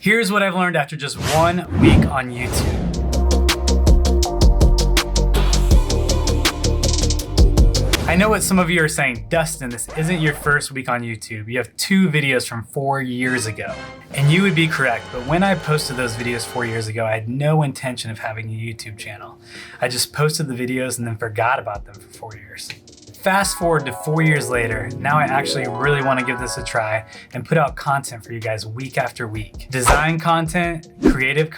Here's what I've learned after just 1 week on YouTube. I know what some of you are saying, Dustin, this isn't your first week on YouTube. You have 2 videos from 4 years ago. And you would be correct, but when I posted those videos 4 years ago, I had no intention of having a YouTube channel. I just posted the videos and then forgot about them for 4 years. Fast forward to 4 years later, now I actually really want to give this a try and put out content for you guys week after week. Design content, creative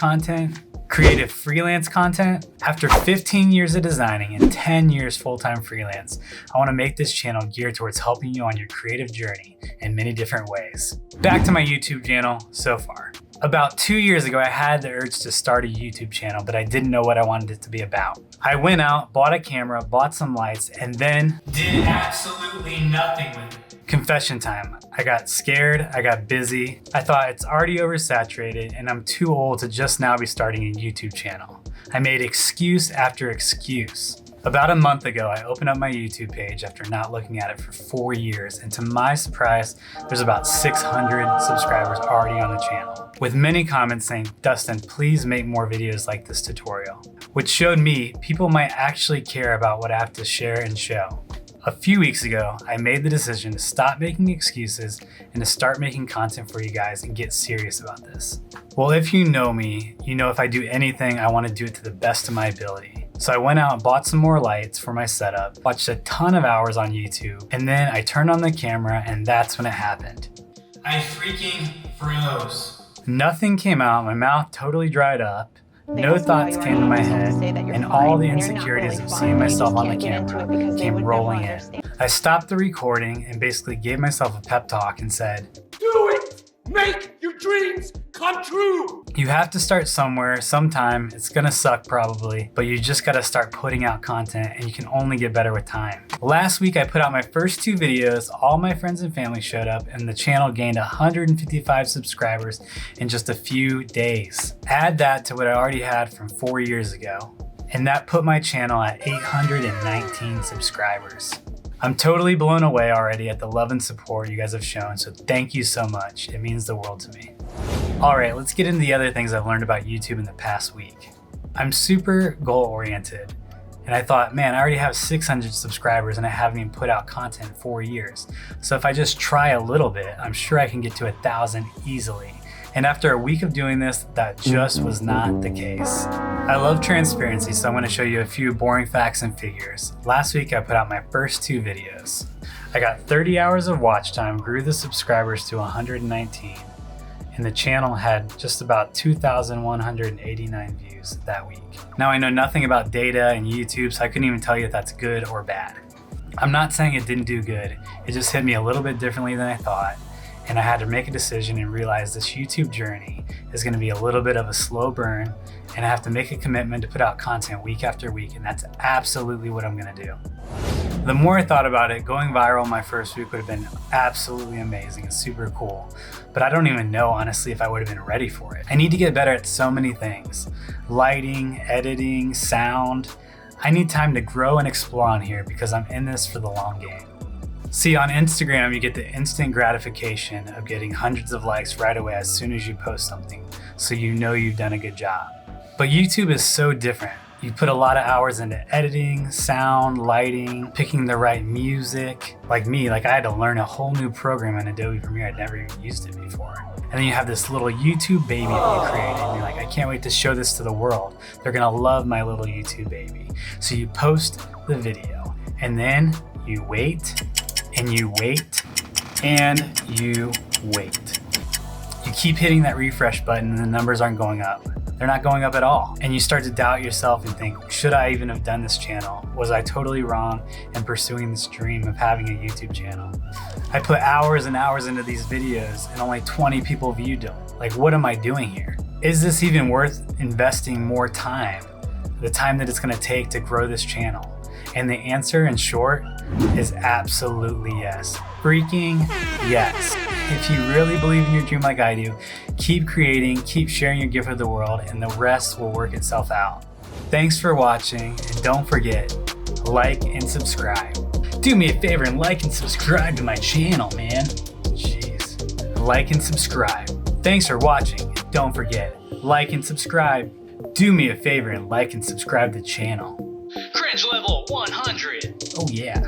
freelance content. After 15 years of designing and 10 years full-time freelance, I want to make this channel geared towards helping you on your creative journey in many different ways. Back to my YouTube channel so far. About 2 years ago, I had the urge to start a YouTube channel, but I didn't know what I wanted it to be about. I went out, bought a camera, bought some lights, and then did absolutely nothing with it. Confession time. I got scared, I got busy. I thought it's already oversaturated and I'm too old to just now be starting a YouTube channel. I made excuse after excuse. About a month ago, I opened up my YouTube page after not looking at it for 4 years, and to my surprise, there's about 600 subscribers already on the channel, with many comments saying, Dustin, please make more videos like this tutorial, which showed me people might actually care about what I have to share and show. A few weeks ago, I made the decision to stop making excuses and to start making content for you guys and get serious about this. Well, if you know me, you know if I do anything, I want to do it to the best of my ability. So I went out and bought some more lights for my setup, watched a ton of hours on YouTube, and then I turned on the camera and that's when it happened. I freaking froze. Nothing came out, my mouth totally dried up. No thoughts came to my head, and all the insecurities of seeing myself on the camera came rolling in. I stopped the recording and basically gave myself a pep talk and said, do it! Make your dreams come true! You have to start somewhere, sometime. It's gonna suck probably, but you just gotta start putting out content and you can only get better with time. Last week I put out my first 2 videos, all my friends and family showed up, and the channel gained 155 subscribers in just a few days. Add that to what I already had from 4 years ago, and that put my channel at 819 subscribers. I'm totally blown away already at the love and support you guys have shown, so thank you so much. It means the world to me. All right, let's get into the other things I've learned about YouTube in the past week. I'm super goal-oriented, and I thought, man, I already have 600 subscribers and I haven't even put out content in 4 years. So if I just try a little bit, I'm sure I can get to 1,000 easily. And after a week of doing this, that just was not the case. I love transparency, so I'm going to show you a few boring facts and figures. Last week, I put out my first 2 videos. I got 30 hours of watch time, grew the subscribers to 119, and the channel had just about 2,189 views that week. Now, I know nothing about data and YouTube, so I couldn't even tell you if that's good or bad. I'm not saying it didn't do good. It just hit me a little bit differently than I thought. And I had to make a decision and realize this YouTube journey is gonna be a little bit of a slow burn, and I have to make a commitment to put out content week after week, and that's absolutely what I'm gonna do. The more I thought about it, going viral my first week would have been absolutely amazing and super cool, but I don't even know honestly if I would have been ready for it. I need to get better at so many things. Lighting, editing, sound. I need time to grow and explore on here because I'm in this for the long game. See, on Instagram, you get the instant gratification of getting hundreds of likes right away as soon as you post something, so you know you've done a good job. But YouTube is so different. You put a lot of hours into editing, sound, lighting, picking the right music. Like me, I had to learn a whole new program in Adobe Premiere. I'd never even used it before. And then you have this little YouTube baby that you created, and you're like, I can't wait to show this to the world. They're gonna love my little YouTube baby. So you post the video, and then you wait, and you wait, and you wait. You keep hitting that refresh button and the numbers aren't going up. They're not going up at all. And you start to doubt yourself and think, should I even have done this channel? Was I totally wrong in pursuing this dream of having a YouTube channel? I put hours and hours into these videos and only 20 people viewed them. What am I doing here? Is this even worth investing more time? The time that it's gonna take to grow this channel? And the answer, in short, is absolutely yes. Freaking yes. If you really believe in your dream like I do, keep creating, keep sharing your gift with the world, and the rest will work itself out. Thanks for watching, and don't forget, like and subscribe. Do me a favor and like and subscribe to my channel, man. Jeez. Like and subscribe. Thanks for watching. don't forget, like and subscribe. Do me a favor and like and subscribe to the channel. Cringe level 100. Oh yeah.